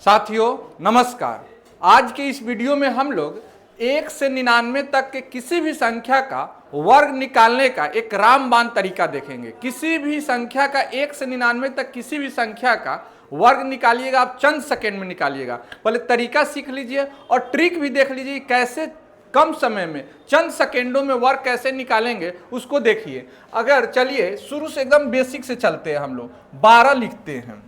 साथियों नमस्कार। आज के इस वीडियो में हम लोग 1 से 99 तक के किसी भी संख्या का वर्ग निकालने का एक रामबाण तरीका देखेंगे। किसी भी संख्या का 1 से 99 तक किसी भी संख्या का वर्ग निकालिएगा, आप चंद सेकेंड में निकालिएगा। पहले तरीका सीख लीजिए और ट्रिक भी देख लीजिए, कैसे कम समय में चंद सेकेंडों में वर्ग कैसे निकालेंगे उसको देखिए। अगर चलिए शुरू से एकदम बेसिक से चलते हैं। हम लोग 12 लिखते हैं।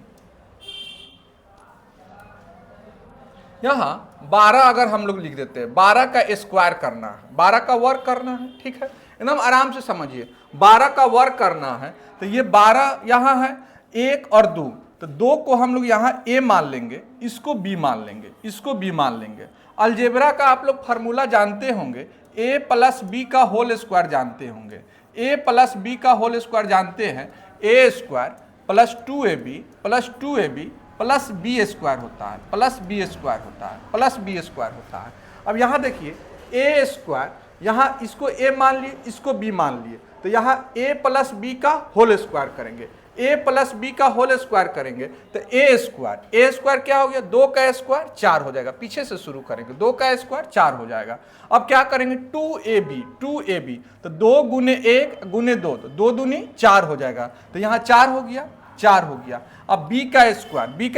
यहाँ 12 अगर हम लोग लिख देते हैं, 12 का स्क्वायर करना है, 12 का वर्ग करना है। ठीक है, एकदम आराम से समझिए। 12 का वर्ग करना है तो ये 12 यहाँ है, 1 और 2, तो 2 को हम लोग यहाँ a मान लेंगे, इसको b मान लेंगे, इसको b मान लेंगे। अलजेब्रा का आप लोग फार्मूला जानते होंगे, a प्लस बी का होल स्क्वायर जानते होंगे। a प्लस बी का होल स्क्वायर जानते हैं, a square plus 2ab plus 2ab plus B square होता है, प्लस बी स्क्वायर होता है, प्लस बी स्क्वायर होता है। अब यहाँ देखिए ए स्क्वायर, यहाँ इसको ए मान लिए, इसको बी मान लिए, तो यहाँ ए प्लस बी का होल स्क्वायर करेंगे, ए प्लस बी का होल स्क्वायर करेंगे तो ए स्क्वायर क्या हो गया, 2 का स्क्वायर 4 हो जाएगा। पीछे से शुरू करेंगे, 2 का स्क्वायर 4 हो जाएगा। अब क्या करेंगे, 2ab, तो 2 गुने 1 गुने 2, तो 2 दूनी 4 हो जाएगा, तो यहाँ 4 हो गया, 4 हो गया। अब b का स्क्वायर 1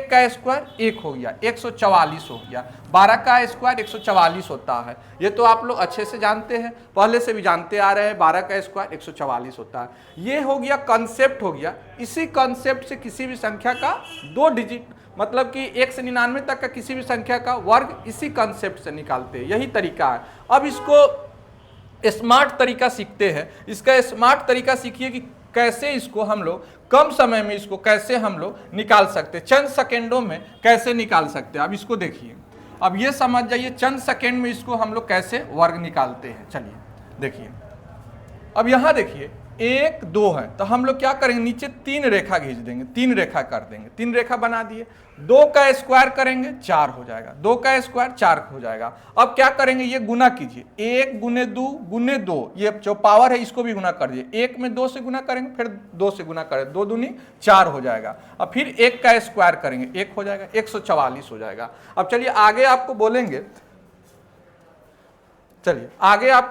का स्क्वायर 1 हो गया, 144 हो गया। 12 का स्क्वायर 144 होता है, ये तो आप लोग अच्छे से जानते हैं, पहले से भी जानते आ रहे हैं। 12 का स्क्वायर 144 होता है। ये हो गया कंसेप्ट हो गया। इसी कंसेप्ट से किसी भी संख्या का 2 डिजिट, मतलब कि 1 से 99 तक का किसी भी संख्या का वर्ग इसी कंसेप्ट से निकालते हैं। यही तरीका है। अब इसको स्मार्ट तरीका सीखते हैं। इसका स्मार्ट तरीका सीखिए कि कैसे इसको हम लोग कम समय में इसको कैसे हम लोग निकाल सकते हैं, चंद सेकेंडों में कैसे निकाल सकते हैं। अब इसको देखिए, अब ये समझ जाइए चंद सेकेंड में इसको हम लोग कैसे वर्ग निकालते हैं। चलिए देखिए, अब यहाँ देखिए 1 2 है, तो हम लोग क्या करेंगे, नीचे 3 रेखा खींच देंगे, 3 रेखा कर देंगे, 3 रेखा बना दिए। 2 का स्क्वायर करेंगे 4 हो जाएगा, 2 का स्क्वायर 4 हो जाएगा। अब क्या करेंगे, ये गुना कीजिए, 1 गुने 2 गुने 2, ये जो पावर है इसको भी गुना कर दिए। 1 में 2 से गुना करेंगे, फिर 2 से गुना करें, 2 दूनी 4 हो जाएगा। अब फिर 1 का स्क्वायर करेंगे, 1 हो जाएगा, 144 हो जाएगा। अब चलिए आगे आपको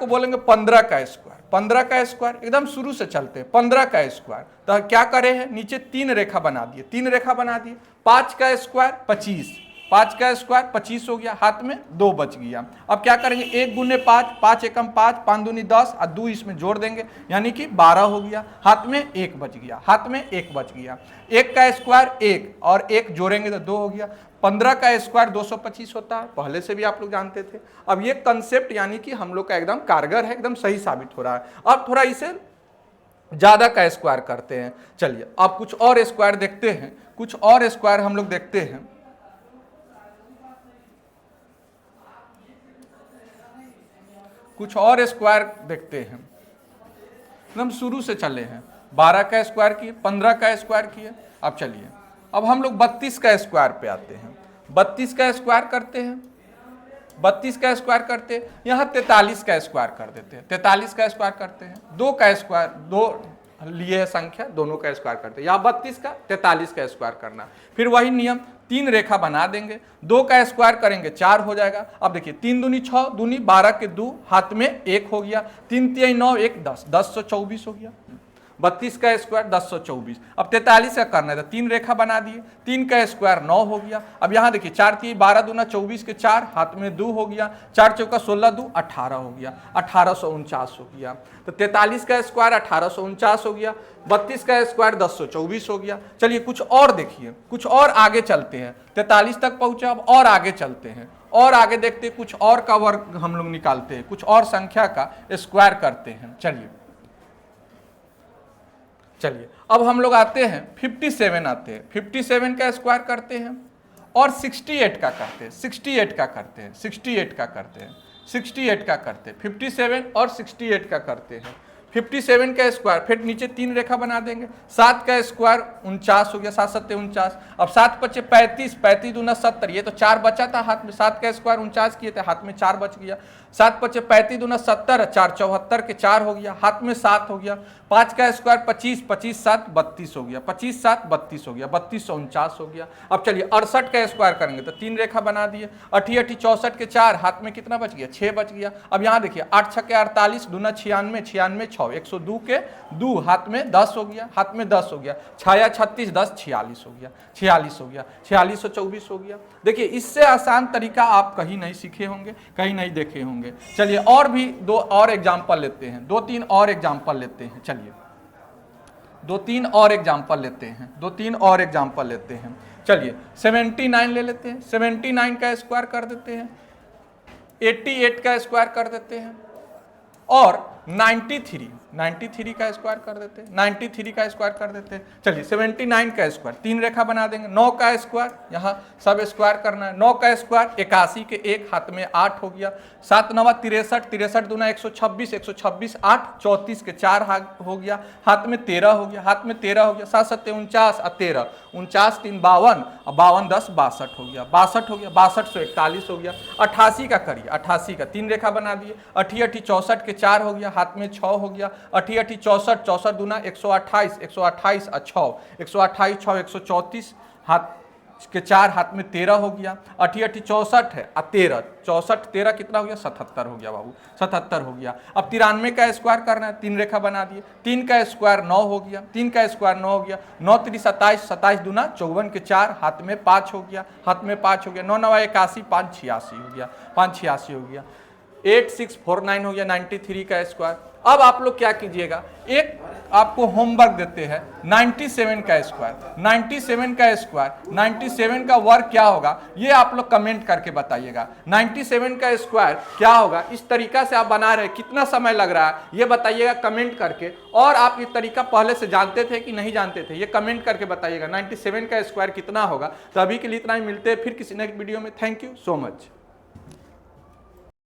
बोलेंगे, 15 का स्क्वायर, 15 का स्क्वायर एकदम शुरू से चलते हैं। 15 का स्क्वायर तो क्या करे हैं, नीचे 3 रेखा बना दिए, 3 रेखा बना दिए। 5 का स्क्वायर 25, 5 का स्क्वायर 25 हो गया, हाथ में 2 बच गया। अब क्या करेंगे, 1 गुने 5, 5 एकम 5, 5 दूनी 10 और 2 इसमें जोड़ देंगे, यानी कि 12 हो गया। हाथ में 1 बच गया, हाथ में 1 बच गया। 1 का स्क्वायर 1 और 1 जोड़ेंगे तो 2 हो गया। 15 का स्क्वायर 225 होता है, पहले से भी आप लोग जानते थे। अब ये कंसेप्ट यानी कि हम लोग का एकदम कारगर है, एकदम सही साबित हो रहा है। अब थोड़ा इसे ज्यादा का स्क्वायर करते हैं। चलिए अब कुछ और स्क्वायर देखते हैं, कुछ और स्क्वायर हम लोग देखते हैं। कुछ और स्क्वायर देखते हैं, एकदम शुरू से चले हैं। 12 का स्क्वायर किए, 15 का स्क्वायर किए। अब चलिए, अब हम लोग 32 का स्क्वायर पे आते हैं। 32 का स्क्वायर करते हैं, 32 का स्क्वायर करते हैं। यहाँ 43 का स्क्वायर कर देते हैं, 43 का स्क्वायर करते हैं। 2 का स्क्वायर, 2 लिए है संख्या, दोनों का स्क्वायर करते हैं। यहाँ 32 का 43 का स्क्वायर करना, फिर वही नियम, 3 रेखा बना देंगे। 2 का स्क्वायर करेंगे 4 हो जाएगा। अब देखिए 3 दूनी 6, दूनी 12 के 2, हाथ में 1 हो गया। 3 3 9 1 10, 1024 हो गया। 32 का स्क्वायर 1024। अब 43 का करना है तो 3 रेखा बना दिए, 3 का स्क्वायर 9 हो गया। अब यहाँ देखिए 4 3 12 दूना 24 के 4, हाथ में 2 हो गया। 4 चौका 16 2 18 हो गया, 1849 हो गया। तो 43 का स्क्वायर 1849 हो गया, 32 का स्क्वायर 1024 हो गया। चलिए कुछ और देखिए, कुछ और आगे चलते हैं। 43 तक पहुंचे, अब और आगे चलते हैं, और आगे देखते हैं, कुछ और का वर्ग हम लोग निकालते हैं, कुछ और संख्या का स्क्वायर करते हैं। चलिए अब हम लोग आते हैं 57 आते हैं। 57 का स्क्वायर करते हैं और 68 का करते हैं, 68 का करते हैं, 68 का करते हैं, 68 का करते हैं। 57 और 68 का करते हैं। 57 का स्क्वायर, फिर नीचे 3 रेखा बना देंगे। 7 का स्क्वायर 49 हो गया, 7 7 49। अब 7 5 35, 35 दूना 70, ये तो 4 बचा था हाथ में, 7 का स्क्वायर 49 किए थे, हाथ में 4 बच गया। 7 5 35 दूना 70, 4 74 के 4 हो गया, हाथ में 7 हो गया। 5 का स्क्वायर 25, 25 7 32 हो गया, 25 7 32 हो गया, 32 49 हो गया। अब चलिए 68 का स्क्वायर करेंगे तो 3 रेखा बना दिए, 88 64 के 4, हाथ में कितना बच गया, 6 बच गया। अब यहाँ देखिए 8 6 के 48 दूना 96, 96 6, 102 के 2, हाथ में 10 हो गया, हाथ में 10 हो गया। 6 36 10 46 हो गया, 46 हो गया, 46 24 हो गया। देखिए इससे आसान तरीका आप कहीं नहीं सीखे होंगे, कहीं नहीं देखे होंगे। चलिए और भी 2 और एग्जाम्पल लेते हैं, 2-3 और एग्जाम्पल लेते हैं। चलिए 2-3 और एग्जाम्पल लेते हैं, 2-3 और एग्जाम्पल लेते हैं। चलिए 79 ले लेते हैं, 79 का स्क्वायर कर देते हैं, 88 का स्क्वायर कर देते हैं, और 93 का स्क्वायर कर देते हैं, 93 का स्क्वायर कर देते हैं। चलिए 79 का स्क्वायर 3 रेखा बना देंगे। 9 का स्क्वायर यहाँ सब स्क्वायर करना है। 9 का स्क्वायर 81 के 1, हाथ में 8 हो गया। 7 9 63, 63 दूना 126, 126 8, 34 के 4 हो गया, हाथ में 13 हो गया, हाथ में 13 हो गया। 7 7 49 और 13, 49 3 52 और 52 10 62 हो गया, 62 हो गया, 62 से 41 हो गया। 88 का करिए, 88 का 3 रेखा बना दिए। 88 64 के 4 हो गया, हाथ में 6 हो गया। 88 64, 64 दूना 128, 128 और 6, 128 6 134, हाथ के 4, हाथ में 13 हो गया। 88 64 है और 13, 64 13 कितना हो गया, 77 हो गया बाबू, 77 हो गया। अब 93 का स्क्वायर करना है, 3 रेखा बना दिए। 3 का स्क्वायर 9 हो गया, 3 का स्क्वायर 9 हो गया। 9 3 27, 27 दूना 54 के 4, हाथ में 5 हो गया, हाथ में 5 हो गया। 9 9 81, 5 86 हो गया, 5 86 हो गया। 8649 हो गया 93 का स्क्वायर। अब आप लोग क्या कीजिएगा, एक आपको होमवर्क देते हैं, 97 का स्क्वायर, 97 का स्क्वायर, 97 का वर्ग क्या होगा ये आप लोग कमेंट करके बताइएगा। 97 का स्क्वायर क्या होगा, इस तरीका से आप बना रहे हैं, कितना समय लग रहा है ये बताइएगा कमेंट करके। और आप ये तरीका पहले से जानते थे कि नहीं जानते थे, ये कमेंट करके बताइएगा 97 का स्क्वायर कितना होगा। तो अभी के लिए इतना ही, मिलते हैं फिर किसी नेक्स्ट वीडियो में। Thank you so much.